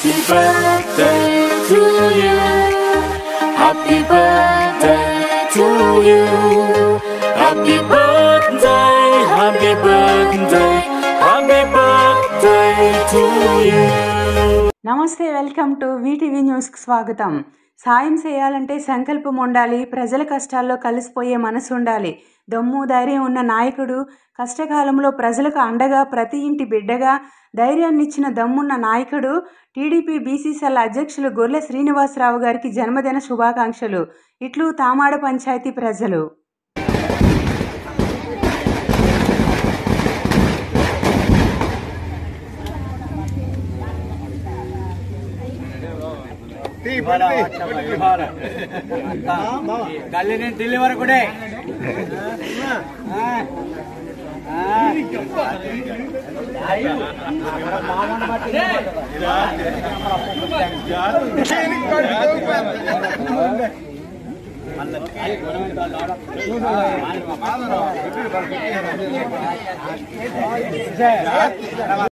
Happy birthday to you. Happy birthday to you. Happy birthday, happy birthday, happy birthday to you. నమస్తే, welcome to VTV న్యూస్కి స్వాగతం. సాయం చేయాలంటే సంకల్పం ఉండాలి, ప్రజల కష్టాల్లో కలిసిపోయే మనసు ఉండాలి. దమ్ము ధైర్యం ఉన్న నాయకుడు, కష్టకాలంలో ప్రజలకు అండగా, ప్రతి ఇంటి బిడ్డగా ధైర్యాన్నిచ్చిన దమ్మున్న నాయకుడు టీడీపీ బీసీసీఎల్ అధ్యక్షులు గొర్లె శ్రీనివాసరావు గారికి జన్మదిన శుభాకాంక్షలు. ఇట్లు తామాడ పంచాయతీ ప్రజలు. గల్లీ నుంచి ఢిల్లీ వరకు కూడా